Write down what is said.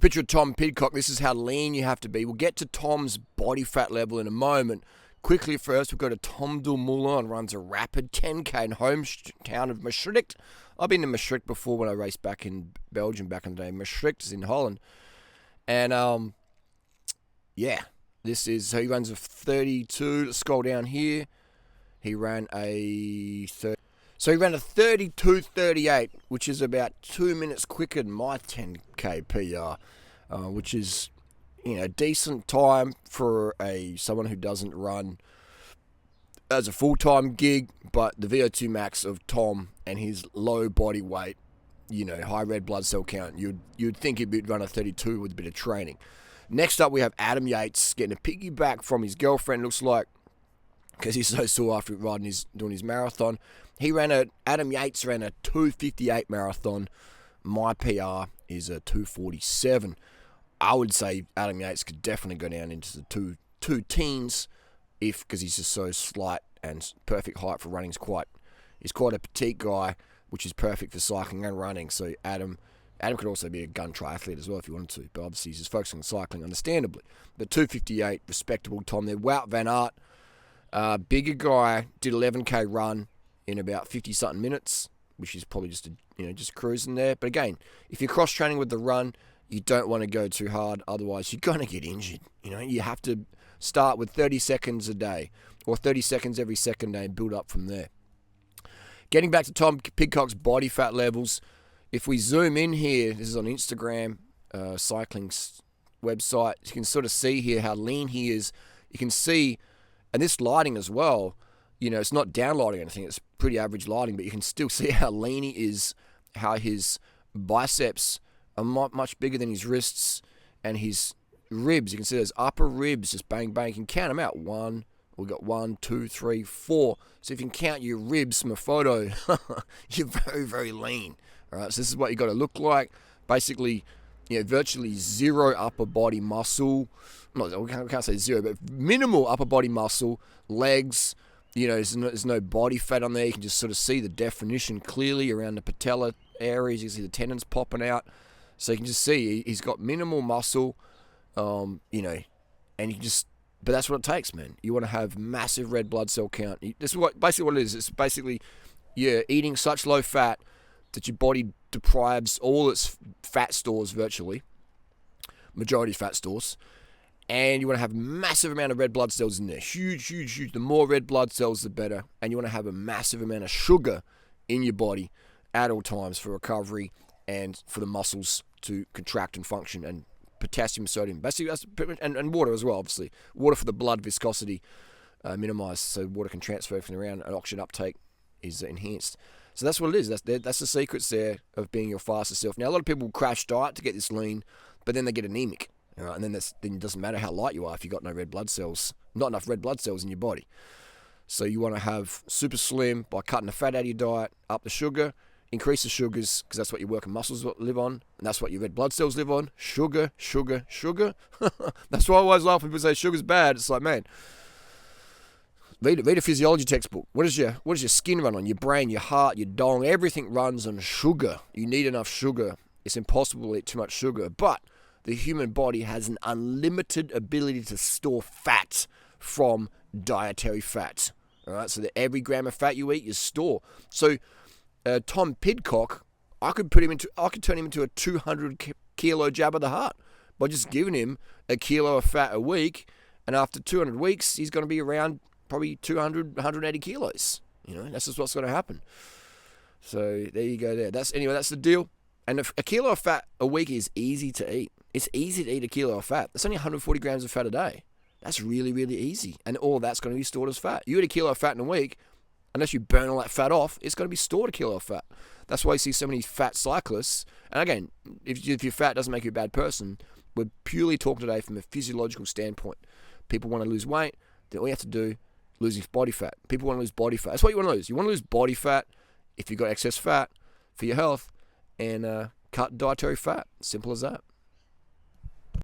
picture of Tom Pidcock, this is how lean you have to be. We'll get to Tom's body fat level in a moment. Quickly first, we'll go to Tom du Moulin, runs a rapid 10K in hometown of Maastricht. I've been to Maastricht before when I raced back in Belgium back in the day. Maastricht is in Holland. And, so he runs a 32. Let's scroll down here. He ran a 32:38, which is about 2 minutes quicker than my 10K PR, which is, decent time for someone who doesn't run as a full-time gig. But the VO2 max of Tom and his low body weight, high red blood cell count, you'd think he'd run a 32 with a bit of training. Next up, we have Adam Yates getting a piggyback from his girlfriend, looks like, because he's so sore after doing his marathon. Adam Yates ran a 2:58 marathon. My PR is a 2:47. I would say Adam Yates could definitely go down into the two teens, because he's just so slight and perfect height for running. He's quite a petite guy, which is perfect for cycling and running. So Adam could also be a gun triathlete as well if he wanted to, but obviously he's just focusing on cycling, understandably. But 2:58, respectable Tom there. Wout van Aert, bigger guy, did 11K run in about 50-something minutes, which is probably just cruising there. But again, if you're cross-training with the run, you don't want to go too hard, otherwise you're going to get injured. You have to start with 30 seconds a day, or 30 seconds every second day, and build up from there. Getting back to Tom Pidcock's body fat levels, if we zoom in here, this is on Instagram, cycling's website, you can sort of see here how lean he is. You can see, and this lighting as well, it's not down lighting or anything, it's pretty average lighting, but you can still see how lean he is, how his biceps are much bigger than his wrists, and his ribs, you can see those upper ribs just bang, bang. You can count them out. We've got 1, 2, 3, 4. So if you can count your ribs from a photo, you're very, very lean. All right, so this is what you got to look like. Basically, virtually zero upper body muscle. I can't say zero, but minimal upper body muscle. Legs, there's no body fat on there. You can just sort of see the definition clearly around the patella areas. You can see the tendons popping out. So you can just see he's got minimal muscle, and you can just, but that's what it takes, man. You want to have massive red blood cell count. This is basically what it is. It's basically, eating such low fat that your body deprives all its fat stores virtually, majority fat stores, and you want to have a massive amount of red blood cells in there. Huge, huge, huge. The more red blood cells, the better. And you want to have a massive amount of sugar in your body at all times for recovery and for the muscles to contract and function, and potassium, sodium, basically, and water as well, obviously. Water for the blood viscosity minimized, so water can transfer from around, and oxygen uptake is enhanced. So that's what it is. That's the secrets there of being your fastest self. Now, a lot of people crash diet to get this lean, but then they get anemic. And then it doesn't matter how light you are if you've got no red blood cells, not enough red blood cells in your body. So you want to have super slim by cutting the fat out of your diet, up the sugar, increase the sugars, because that's what your working muscles live on, and that's what your red blood cells live on. Sugar, sugar, sugar. That's why I always laugh when people say sugar's bad. It's like, man, read a physiology textbook. What does your skin run on? Your brain, your heart, your dong, everything runs on sugar. You need enough sugar. It's impossible to eat too much sugar, but the human body has an unlimited ability to store fat from dietary fat. All right, so that every gram of fat you eat, you store. So Tom Pidcock, I could turn him into a 200 kilo jab of the heart by just giving him a kilo of fat a week, and after 200 weeks, he's going to be around probably 200, 180 kilos. That's just what's going to happen. So there you go. That's the deal. And a kilo of fat a week is easy to eat. It's easy to eat a kilo of fat. That's only 140 grams of fat a day. That's really, really easy. And all that's going to be stored as fat. You eat a kilo of fat in a week, unless you burn all that fat off, it's going to be stored a kilo of fat. That's why you see so many fat cyclists. And again, if your fat doesn't make you a bad person, we're purely talking today from a physiological standpoint. People want to lose weight, then all you have to do, losing body fat. People want to lose body fat. That's what you want to lose. You want to lose body fat if you've got excess fat for your health, and cut dietary fat. Simple as that.